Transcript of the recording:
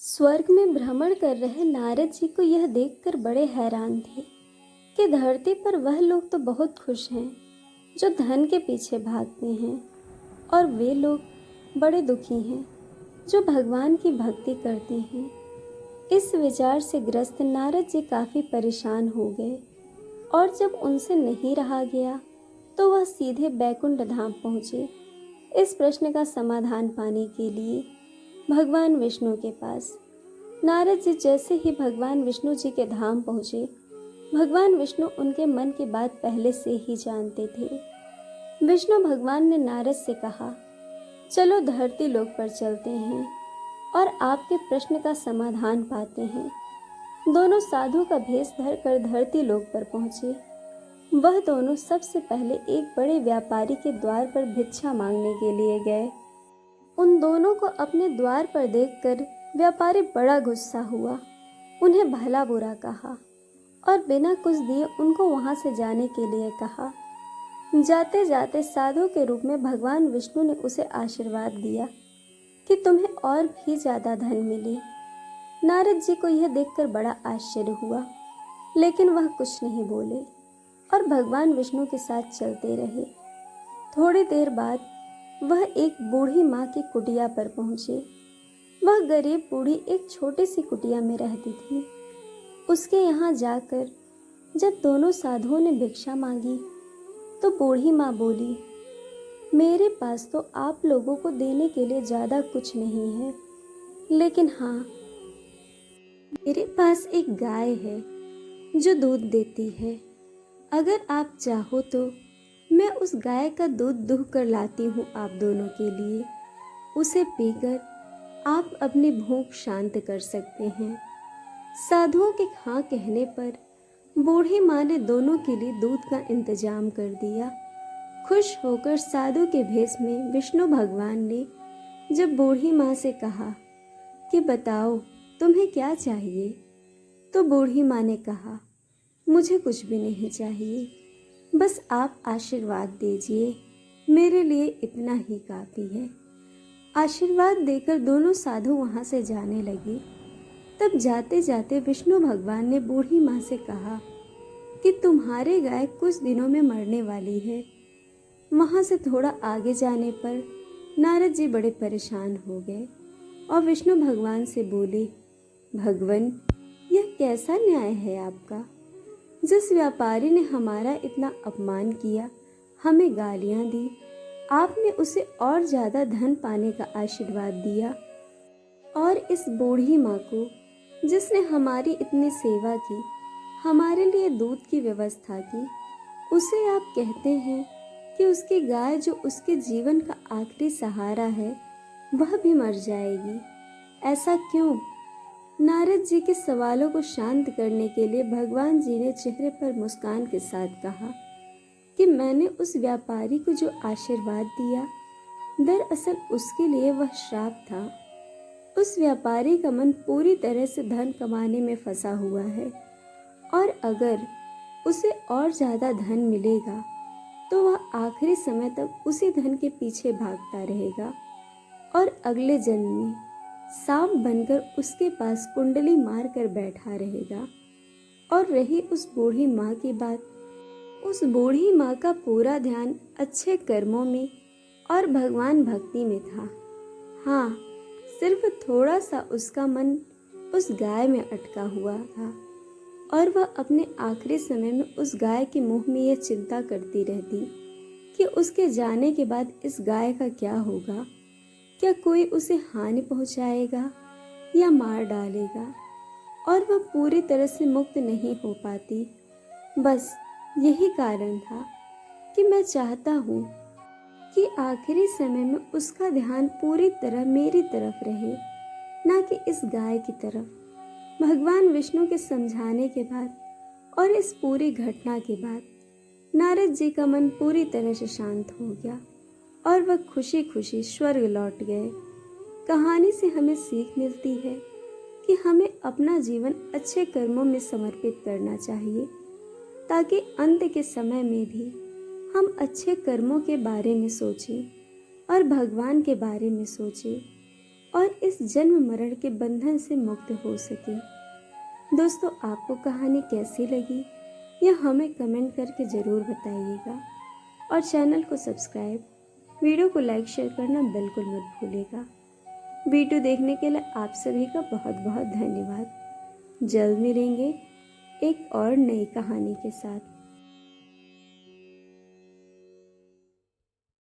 स्वर्ग में भ्रमण कर रहे नारद जी को यह देखकर बड़े हैरान थे कि धरती पर वह लोग तो बहुत खुश हैं जो धन के पीछे भागते हैं, और वे लोग बड़े दुखी हैं जो भगवान की भक्ति करते हैं। इस विचार से ग्रस्त नारद जी काफी परेशान हो गए, और जब उनसे नहीं रहा गया तो वह सीधे बैकुंठ धाम पहुँचे इस प्रश्न का समाधान पाने के लिए भगवान विष्णु के पास। नारद जी जैसे ही भगवान विष्णु जी के धाम पहुँचे, भगवान विष्णु उनके मन की बात पहले से ही जानते थे। विष्णु भगवान ने नारद से कहा, चलो धरती लोक पर चलते हैं और आपके प्रश्न का समाधान पाते हैं। दोनों साधु का भेष धरकर धरती लोक पर पहुँचे। वह दोनों सबसे पहले एक बड़े व्यापारी के द्वार पर भिक्षा मांगने के लिए गए। उन दोनों को अपने द्वार पर देखकर व्यापारी बड़ा गुस्सा हुआ, उन्हें भला बुरा कहा और बिना कुछ दिए उनको वहां से जाने के लिए कहा। जाते जाते साधु के रूप में भगवान विष्णु ने उसे आशीर्वाद दिया कि तुम्हें और भी ज्यादा धन मिले। नारद जी को यह देखकर बड़ा आश्चर्य हुआ, लेकिन वह कुछ नहीं बोले और भगवान विष्णु के साथ चलते रहे। थोड़ी देर बाद वह एक बूढ़ी माँ की कुटिया पर पहुंचे। वह गरीब बूढ़ी एक छोटी सी कुटिया में रहती थी। उसके यहाँ जाकर जब दोनों साधुओं ने भिक्षा मांगी तो बूढ़ी माँ बोली, मेरे पास तो आप लोगों को देने के लिए ज़्यादा कुछ नहीं है, लेकिन हाँ, मेरे पास एक गाय है जो दूध देती है। अगर आप चाहो तो मैं उस गाय का दूध दुह कर लाती हूँ आप दोनों के लिए। उसे पीकर आप अपनी भूख शांत कर सकते हैं। साधुओं के हाँ कहने पर बूढ़ी माँ ने दोनों के लिए दूध का इंतजाम कर दिया। खुश होकर साधु के भेष में विष्णु भगवान ने जब बूढ़ी माँ से कहा कि बताओ तुम्हें क्या चाहिए, तो बूढ़ी माँ ने कहा, मुझे कुछ भी नहीं चाहिए, बस आप आशीर्वाद दीजिए, मेरे लिए इतना ही काफ़ी है। आशीर्वाद देकर दोनों साधु वहाँ से जाने लगे। तब जाते जाते विष्णु भगवान ने बूढ़ी माँ से कहा कि तुम्हारी गाय कुछ दिनों में मरने वाली है। वहाँ से थोड़ा आगे जाने पर नारद जी बड़े परेशान हो गए और विष्णु भगवान से बोले, भगवान, यह कैसा न्याय है आपका? जिस व्यापारी ने हमारा इतना अपमान किया, हमें गालियाँ दी, आपने उसे और ज़्यादा धन पाने का आशीर्वाद दिया, और इस बूढ़ी माँ को जिसने हमारी इतनी सेवा की, हमारे लिए दूध की व्यवस्था की, उसे आप कहते हैं कि उसकी गाय जो उसके जीवन का आखिरी सहारा है वह भी मर जाएगी। ऐसा क्यों? नारद जी के सवालों को शांत करने के लिए भगवान जी ने चेहरे पर मुस्कान के साथ कहा कि मैंने उस व्यापारी को जो आशीर्वाद दिया, दरअसल उसके लिए वह श्राप था। उस व्यापारी का मन पूरी तरह से धन कमाने में फंसा हुआ है, और अगर उसे और ज़्यादा धन मिलेगा तो वह आखिरी समय तक उसी धन के पीछे भागता रहेगा और अगले जन्म में सांप बनकर उसके पास कुंडली मार कर बैठा रहेगा। और रही उस बूढ़ी माँ की बात, उस बूढ़ी माँ का पूरा ध्यान अच्छे कर्मों में और भगवान भक्ति में था। हाँ, सिर्फ थोड़ा सा उसका मन उस गाय में अटका हुआ था, और वह अपने आखिरी समय में उस गाय के मुंह में यह चिंता करती रहती कि उसके जाने के बाद इस गाय का क्या होगा। क्या कोई उसे हानि पहुंचाएगा या मार डालेगा, और वह पूरी तरह से मुक्त नहीं हो पाती। बस यही कारण था कि मैं चाहता हूँ कि आखिरी समय में उसका ध्यान पूरी तरह मेरी तरफ रहे, ना कि इस गाय की तरफ। भगवान विष्णु के समझाने के बाद और इस पूरी घटना के बाद नारद जी का मन पूरी तरह से शांत हो गया और वह खुशी खुशी स्वर्ग लौट गए। कहानी से हमें सीख मिलती है कि हमें अपना जीवन अच्छे कर्मों में समर्पित करना चाहिए, ताकि अंत के समय में भी हम अच्छे कर्मों के बारे में सोचें और भगवान के बारे में सोचें। और इस जन्म मरण के बंधन से मुक्त हो सके। दोस्तों, आपको कहानी कैसी लगी यह हमें कमेंट करके ज़रूर बताइएगा और चैनल को सब्सक्राइब, वीडियो को लाइक शेयर करना बिल्कुल मत भूलिएगा। वीडियो देखने के लिए आप सभी का बहुत बहुत धन्यवाद। जल्द मिलेंगे एक और नई कहानी के साथ।